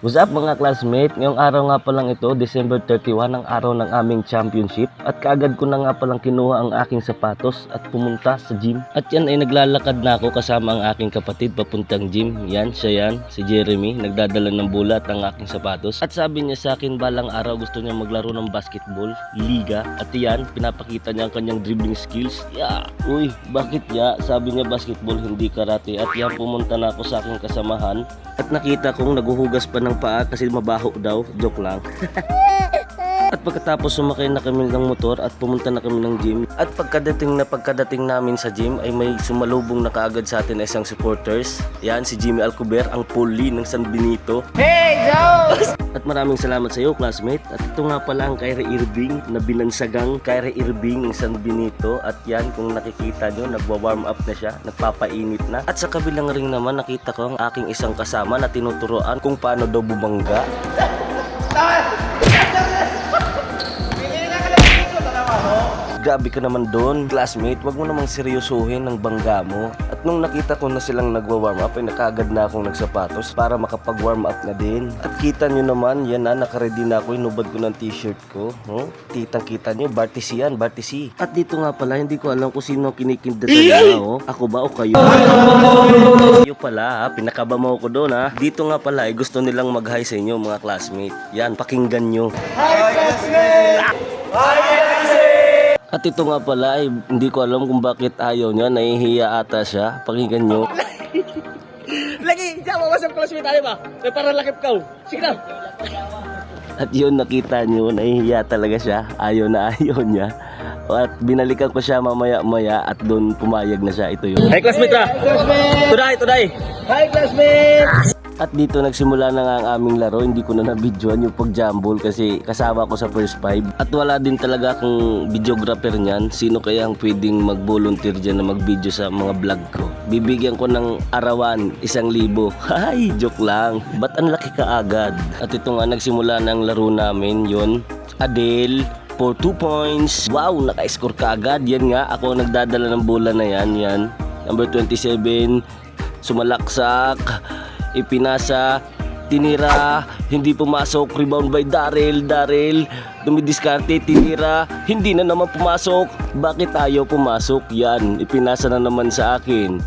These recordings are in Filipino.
What's up mga classmate? Ngayong araw nga palang ito, December 31, ang araw ng aming championship. At kaagad ko na nga palang kinuha ang aking sapatos at pumunta sa gym. At yan ay naglalakad na ako kasama ang aking kapatid papuntang gym. Yan, siya yan, si Jeremy, nagdadala ng bulat ang aking sapatos. At sabi niya sa akin balang araw gusto niya maglaro ng basketball, liga. At yan, pinapakita niya ang kanyang dribbling skills. Uy, bakit ya? Sabi niya basketball, hindi karate. At yan, pumunta na ako sa aking kasamahan. At nakita kong naguhugas pa ng paa kasi mabaho daw. Joke lang. At pagkatapos sumakay na kami ng motor at pumunta na kami ng gym. At pagkadating namin sa gym ay may sumalubong na kaagad sa atin na isang supporters. Yan si Jimmy Alcober, ang puli ng San Benito. Hey Joe! At maraming salamat sa iyo classmate. At ito nga pala ang Kyrie Irving na binansagang Kyrie Irving ng San Benito. At yan kung nakikita nyo nagwa-warm up na siya, nagpapainit na. At sa kabilang ring naman nakita ko ang aking isang kasama na tinuturoan kung paano daw bumangga. Grabe ka naman doon, classmate. Wag mo namang seryosohin ng bangga mo. At nung nakita ko na silang nagwa-warm up, ay nakagad na akong nagsapatos para makapag-warm up na din. At kita nyo naman, yan na, nakaready na ako. Inubad ko ng t-shirt ko. Kitang-kita nyo, Bartisi yan, Bartisi. At dito nga pala, hindi ko alam kung sino kinikindatan niya. Ako ba o kayo? Kayo pala, ha? Pinakaba mo ko doon, ha? Dito nga pala, ay gusto nilang mag-hi sa inyo, mga classmate. Yan, pakinggan nyo. Hi, classmate! Hi, classmate! At ito nga pala ay hindi ko alam kung bakit ayaw niya, nahihiya ata siya. Pakinggan nyo. Lagi, siya mawasap classmate tayo ba? Para lakip ka. Sige na. At yun nakita nyo, nahihiya talaga siya. Ayaw na ayaw niya. At binalikan ko siya mamaya-maya at doon pumayag na siya. Ito yun. Hi classmate ra. Today. Hi classmate. At dito nagsimula na nga ang aming laro. Hindi ko na na-videoan yung pag-jumble kasi kasama ko sa first 5. At wala din talaga akong videographer niyan. Sino kaya ang pwedeng mag-volunteer dyan na mag-video sa mga vlog ko? Bibigyan ko ng arawan 1,000. Hay, joke lang. Ba't ang laki ka agad? At ito nga nagsimula na ang laro namin yon. Adele for 2 points. Wow, naka-score ka agad. Yan nga, ako nagdadala ng bola na yan. Number 27, sumalaksak. Ipinasa, tinira, hindi pumasok, rebound by Daryl, dumidiskarte, tinira, hindi na naman pumasok. Bakit ayaw pumasok? Yan, ipinasa na naman sa akin.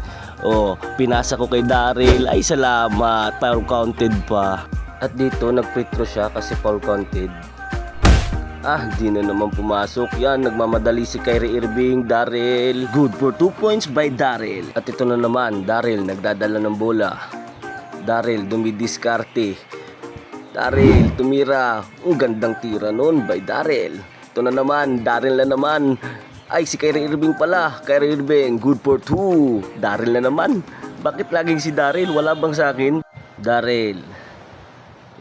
Pinasa ko kay Daryl, ay salamat, foul counted pa. At dito nag-free throw siya kasi foul counted. Hindi na naman pumasok. Yan, nagmamadali si Kyrie Irving, Daryl. Good for 2 points by Daryl. At ito na naman, Daryl nagdadala ng bola. Daryl dumidiskarte. Daryl tumira. Ang gandang tira nun by Daryl. Ito na naman, Daryl na naman. Ay, si Kyrie Irving pala. Kyrie Irving, good for 2. Daryl na naman. Bakit laging si Daryl? Wala bang sa akin? Daryl.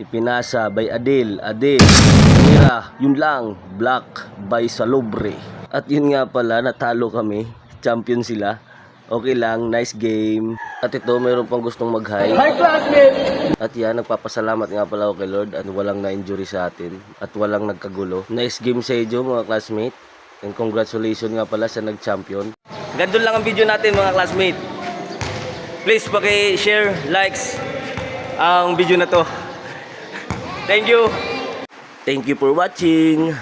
Ipinasa by Adele. Tumira. Yun lang. Block by Salobre. At yun nga pala, natalo kami. Champion sila. Okay lang, nice game. At ito, mayroon pang gustong mag-hi. Hi classmate. At yan, nagpapasalamat nga pala ako kay Lord at walang na-injury sa atin at walang nagkagulo. Nice game sa inyo mga classmate. And congratulations nga pala sa nag-champion. Ganun lang ang video natin mga classmate. Please paki-share, likes ang video na to. Thank you. Thank you for watching.